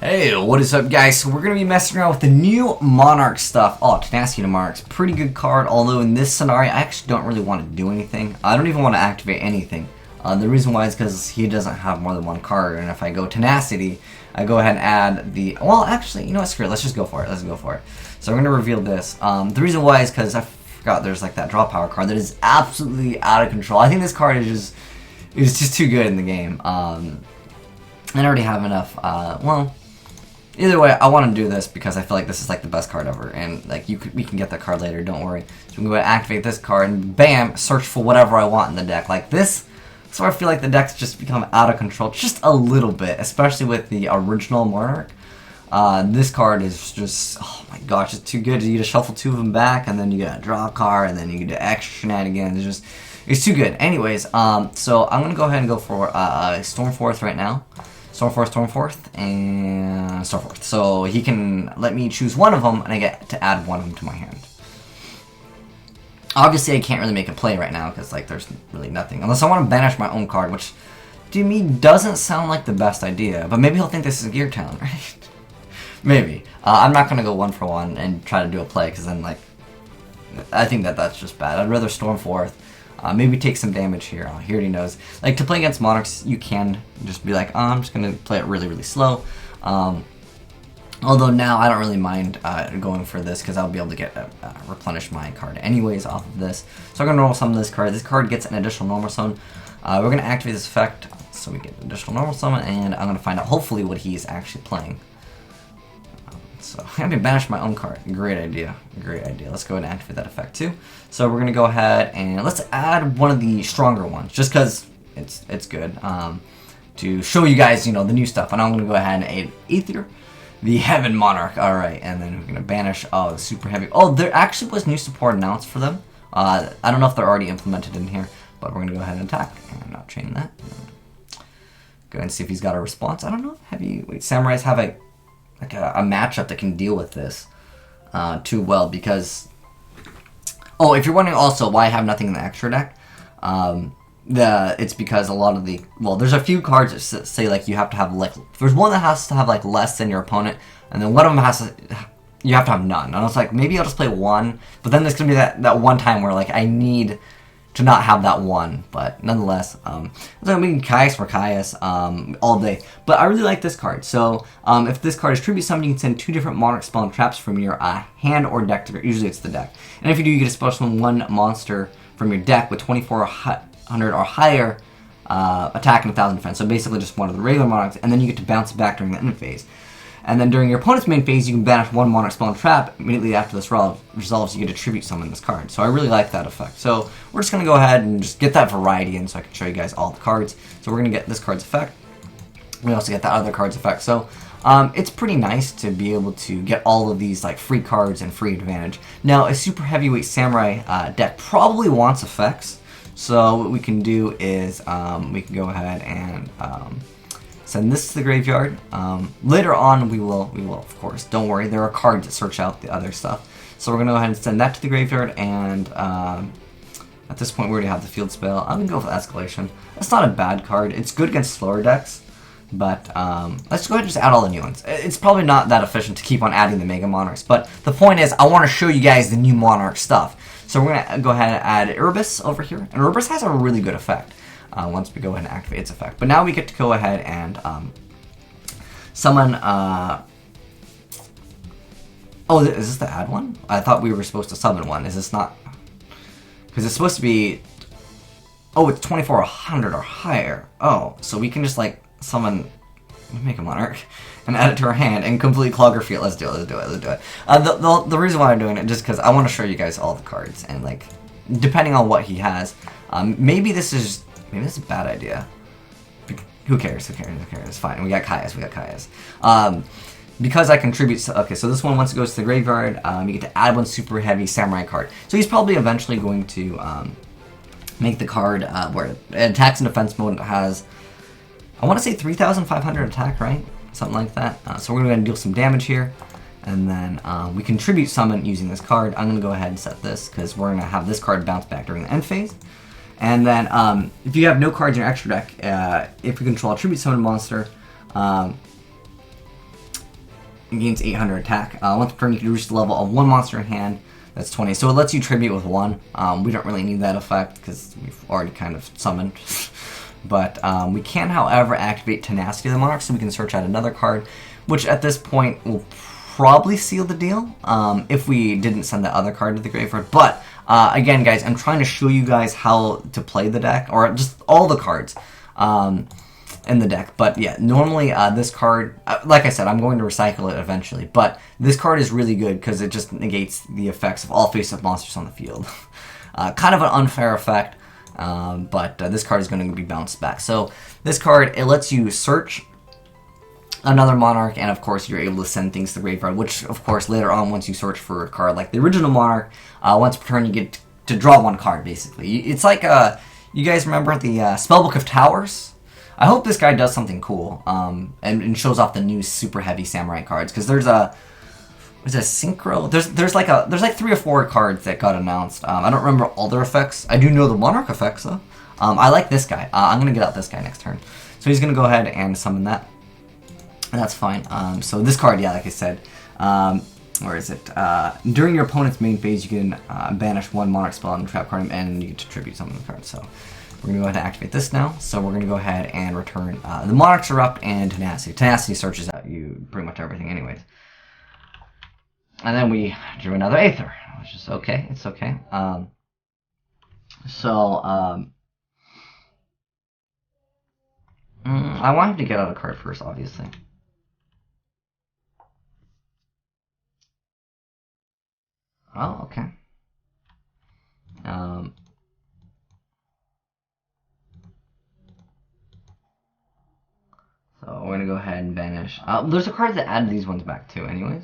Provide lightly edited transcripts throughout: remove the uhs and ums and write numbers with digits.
Hey, what is up guys? So we're going to be messing around with the new Monarch stuff. Oh, Tenacity to Monarchs. Pretty good card, although in this scenario I actually don't really want to do anything. I don't even want to activate anything. The reason why is because he doesn't have more than one card, and if I go Tenacity, I go ahead and add the... Well, actually, you know what, screw it. Let's just go for it. Let's go for it. So we're going to reveal this. The reason why is because I forgot there's like that draw power card that is absolutely out of control. I think this card is just too good in the game. I already have enough, well... Either way, I want to do this because I feel like this is like the best card ever, and like we can get that card later. Don't worry. So we can go ahead and activate this card, and bam, search for whatever I want in the deck. Like this, so I feel like the deck's just become out of control just a little bit, especially with the original Monarch. This card is just, oh my gosh, it's too good. You just shuffle two of them back, and then you get a draw card, and then you get extra shenanigans. It's too good. Anyways, so I'm gonna go ahead and go for Stormforth right now. Stormforth, and Stormforth. So he can let me choose one of them, and I get to add one of them to my hand. Obviously, I can't really make a play right now, because like there's really nothing. Unless I want to banish my own card, which to me doesn't sound like the best idea. But maybe he'll think this is Gear Town, right? Maybe. I'm not going to go one for one and try to do a play, because then like, I think that's just bad. I'd rather Stormforth. Maybe take some damage here. He already knows. Like, to play against Monarchs, you can just be like, oh, I'm just going to play it really, really slow. Although now I don't really mind going for this because I'll be able to get replenish my card anyways off of this. So I'm going to normal summon this card. This card gets an additional normal summon. We're going to activate this effect so we get an additional normal summon, and I'm going to find out hopefully what he's actually playing. So I'm going to banish my own card. Great idea. Great idea. Let's go ahead and activate that effect too. So we're going to go ahead and let's add one of the stronger ones just because it's good to show you guys, you know, the new stuff. And I'm going to go ahead and add Aether, the Heaven Monarch. Alright, and then we're going to banish the super heavy. Oh, there actually was new support announced for them. I don't know if they're already implemented in here, but we're going to go ahead and attack. I'm not chaining that. Go ahead and see if he's got a response. I don't know. Samurais have a matchup that can deal with this too well, because if you're wondering also why I have nothing in the extra deck, it's because a lot of there's a few cards that say like you have to have like, there's one that has to have like less than your opponent, and then one of them you have to have none. And I was like, maybe I'll just play one, but then there's gonna be that one time where like I need to not have that one, but nonetheless, so we can Caius for Caius all day. But I really like this card. So if this card is tribute summoned, you can send 2 different Monarch spell and traps from your hand or deck to, usually it's the deck. And if you do, you get to special summon 1 monster from your deck with 2400 or higher attack and 1000 defense. So basically just one of the regular Monarchs, and then you get to bounce it back during the end phase. And then during your opponent's main phase, you can banish 1 Monarch spell and trap. Immediately after this resolves, you get to tribute summon this card. So I really like that effect. So we're just going to go ahead and just get that variety in so I can show you guys all the cards. So we're going to get this card's effect. We also get that other card's effect. So it's pretty nice to be able to get all of these like free cards and free advantage. Now, a super heavyweight samurai deck probably wants effects. So what we can do is we can go ahead and... send this to the graveyard. Later on, we will, of course. Don't worry, there are cards that search out the other stuff. So we're going to go ahead and send that to the graveyard, and at this point, we already have the field spell. I'm going to go for Escalation. That's not a bad card. It's good against slower decks, but let's go ahead and just add all the new ones. It's probably not that efficient to keep on adding the Mega Monarchs, but the point is, I want to show you guys the new Monarch stuff. So we're going to go ahead and add Erebus over here, and Erebus has a really good effect. Once we go ahead and activate its effect. But now we get to go ahead and summon... Oh, is this the add one? I thought we were supposed to summon one. Is this not? Because it's supposed to be... Oh, it's 2400 or higher. Oh, so we can just like summon... Make a Monarch and add it to our hand and completely clog our field. Let's do it. The reason why I'm doing it just because I want to show you guys all the cards, and like depending on what he has, maybe this is a bad idea. Who cares? It's fine. We got Caius. Because I contribute... Okay, so this one, once it goes to the graveyard, you get to add 1 super heavy samurai card. So he's probably eventually going to make the card where it attacks in defense mode. It has, I want to say 3,500 attack, right? Something like that. So we're going to deal some damage here. And then we contribute summon using this card. I'm going to go ahead and set this because we're going to have this card bounce back during the end phase. And then, if you have no cards in your extra deck, if you control a tribute summon monster, gains 800 attack. Once per turn, you can reach the level of 1 monster in hand. That's 20. So it lets you tribute with 1. We don't really need that effect because we've already kind of summoned. But we can, however, activate Tenacity of the Monarch, so we can search out another card, which at this point will probably seal the deal if we didn't send the other card to the graveyard. But again, guys, I'm trying to show you guys how to play the deck, or just all the cards in the deck. But yeah, normally this card, like I said, I'm going to recycle it eventually, but this card is really good because it just negates the effects of all face-up monsters on the field. Kind of an unfair effect, but this card is going to be bounced back. So this card, it lets you search another Monarch, and of course you're able to send things to the graveyard, which of course later on, once you search for a card like the original Monarch, once per turn you get to draw 1 card, basically. It's like, you guys remember the Spellbook of Towers? I hope this guy does something cool, and shows off the new super heavy samurai cards, because there's a synchro. There's like 3 or 4 cards that got announced. I don't remember all their effects. I do know the Monarch effects though. I like this guy. I'm gonna get out this guy next turn. So he's gonna go ahead and summon that. And that's fine. So this card, yeah, like I said, where is it? During your opponent's main phase, you can banish 1 Monarch spell on the trap card, and you get to tribute some of the cards. So we're going to go ahead and activate this now. So we're going to go ahead and return the Monarchs Erupt and Tenacity. Tenacity searches out you pretty much everything anyways. And then we drew another Aether, which is okay. It's okay. I want him to get out a card first, obviously. Oh, okay. So we're gonna go ahead and banish. There's a card that added these ones back too, anyways.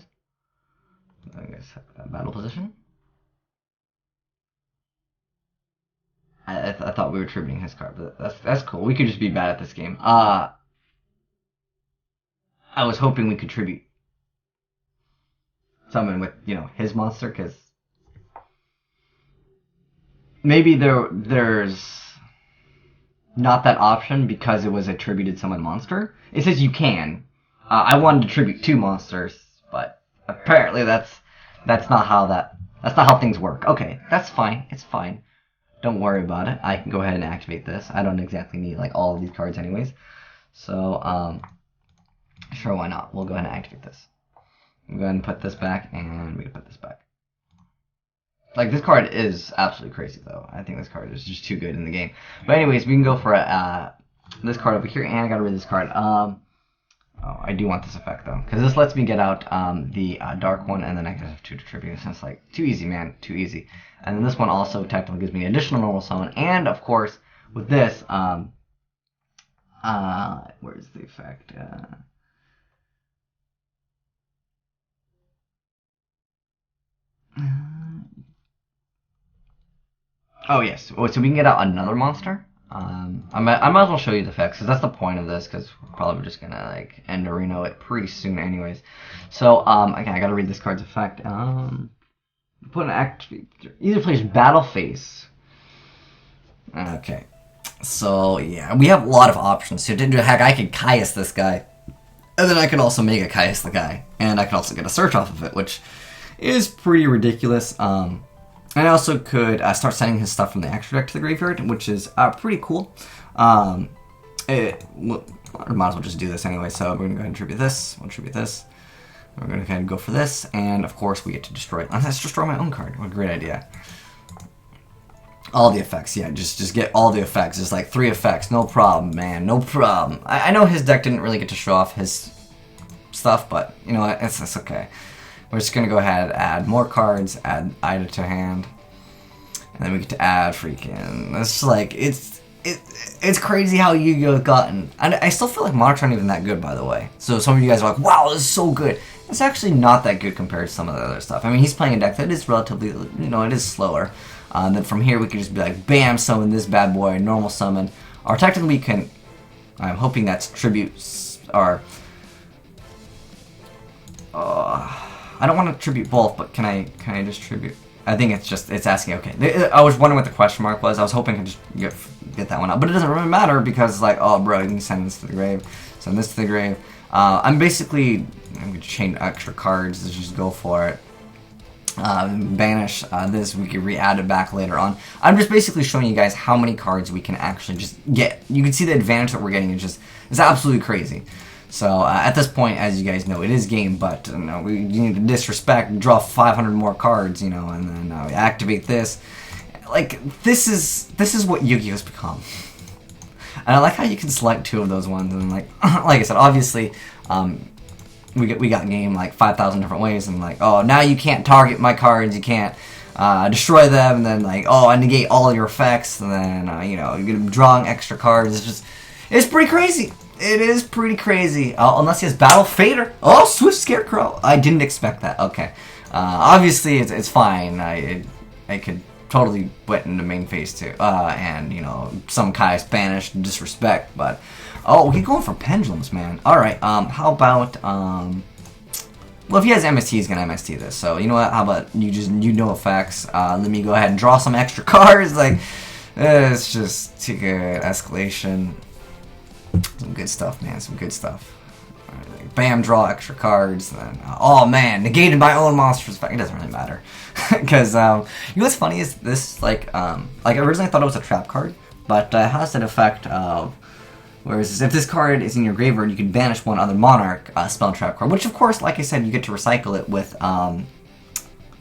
I guess battle position. I thought we were tributing his card, but that's cool. We could just be bad at this game. I was hoping we could tribute someone with, you know, his monster, because maybe there's not that option because it was a tributed summon monster. It says you can. I wanted to tribute 2 monsters, but apparently that's not how things work. Okay, that's fine. It's fine. Don't worry about it. I can go ahead and activate this. I don't exactly need like all of these cards anyways. So sure, why not? We'll go ahead and activate this. We'll go ahead and put this back, and we can put this back. Like, this card is absolutely crazy, though. I think this card is just too good in the game. But anyways, we can go for this card over here, and I gotta read this card. Oh, I do want this effect, though, because this lets me get out the dark one, and then I can have 2 to tribute. So it's like, too easy, man, too easy. And then this one also technically gives me an additional normal summon, and of course, with this, where's the effect? Oh yes, so we can get out another monster. I might as well show you the effects, because that's the point of this, because we're probably just gonna like end Reno it pretty soon anyways. So again, I gotta read this card's effect. Put an activate either plays battle phase. Okay, so yeah, we have a lot of options. So heck, I could Caius this guy, and then I could also Mega Caius the guy, and I could also get a search off of it, which is pretty ridiculous. And I also could start sending his stuff from the extra deck to the graveyard, which is pretty cool. Might as well just do this anyway. So we're going to go ahead and tribute this. We'll tribute this. We're going to kind of go for this. And of course, we get to destroy it. Let's destroy my own card. What a great idea. All the effects. Yeah, just get all the effects. Just like 3 effects. No problem, man. No problem. I know his deck didn't really get to show off his stuff, but you know what? It's okay. We're just gonna go ahead and add more cards, add Ida to hand, and then we get to add freaking. It's like it's crazy how Yu-Gi-Oh gotten. And I still feel like Monarchs aren't even that good, by the way. So some of you guys are like, "Wow, this is so good." It's actually not that good compared to some of the other stuff. I mean, he's playing a deck that is relatively, you know, it is slower. Then from here we can just be like, bam, summon this bad boy, normal summon. Or technically we can. I'm hoping that's tributes or. I don't want to tribute both, but can I just tribute? I think it's asking. Okay, I was wondering what the question mark was. I was hoping I could just get that one out, but it doesn't really matter because like, oh bro, you can send this to the grave, send this to the grave. I'm going to chain extra cards. Let's just go for it. Banish this. We can re-add it back later on. I'm just basically showing you guys how many cards we can actually just get. You can see the advantage that we're getting. It's absolutely crazy. So at this point, as you guys know, it is game, but you know, we need to disrespect, draw 500 more cards, you know, and then we activate this. Like this is what Yu-Gi-Oh's become. And I like how you can select 2 of those ones, and like I said, obviously, we got game like 5,000 different ways, and like, oh, now you can't target my cards, you can't destroy them, and then like, oh, I negate all your effects, and then you know, you're drawing extra cards. It's pretty crazy. It is pretty crazy. Unless he has Battle Fader. Oh, Swift Scarecrow. I didn't expect that. Okay. Obviously, it's fine. I could totally went into main phase too. And, you know, some Kai's banished, disrespect. But, oh, we're going for pendulums, man. Alright, how about, well, if he has MST, he's going to MST this. So, you know what? How about you know effects. Let me go ahead and draw some extra cards. Like, it's just too good. Escalation. Some good stuff, man. Some good stuff. Right, bam, draw extra cards. Then, oh man, negated my own monster's effect. It doesn't really matter, because you know what's funny is this like originally I thought it was a trap card, but it has an effect of whereas if this card is in your graveyard, you can banish one other Monarch spell trap card, which of course, like I said, you get to recycle it with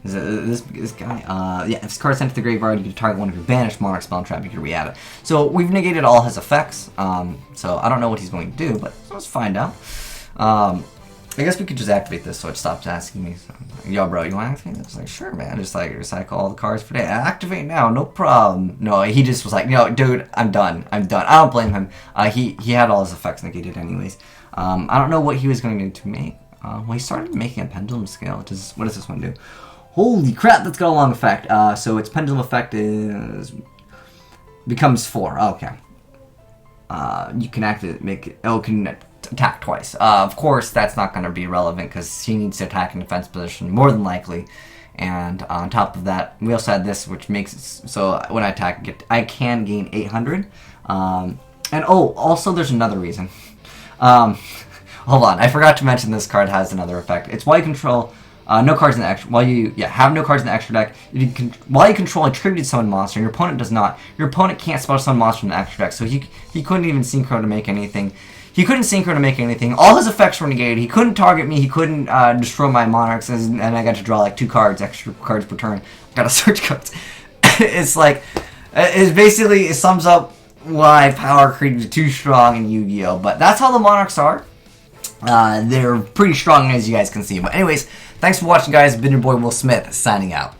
this guy? Yeah, if this card is sent to the graveyard, you can target one of your banished Monarch spell trap, you can re-add it. So we've negated all his effects, so I don't know what he's going to do, but let's find out. I guess we could just activate this so it stops asking me. So, yo, bro, you want to activate this? Like, sure, man. Just like recycle all the cards for today. Activate now, no problem. No, he just was like, no, dude, I'm done. I don't blame him. He had all his effects negated anyways. I don't know what he was going to make. Well, he started making a pendulum scale. What does this one do? Holy crap, that's got a long effect. So its pendulum effect becomes 4. Okay. You can activate, can attack twice. Of course, that's not going to be relevant because he needs to attack in defense position more than likely. And on top of that, we also had this, which makes it so when I attack, I can gain 800. And oh, also there's another reason. Hold on, I forgot to mention this card has another effect. It's while you control. No cards in the extra. While you have no cards in the extra deck, while you control a tributed summon monster, and your opponent does not. Your opponent can't special summon monster from the extra deck, so he couldn't even synchro to make anything. He couldn't synchro to make anything. All his effects were negated. He couldn't target me. He couldn't destroy my Monarchs, and I got to draw like 2 cards, extra cards per turn. Got to search cards. It's like it sums up why power creep is too strong in Yu-Gi-Oh. But that's how the Monarchs are. They're pretty strong, as you guys can see. But anyways, thanks for watching, guys. Been your boy Will Smith, signing out.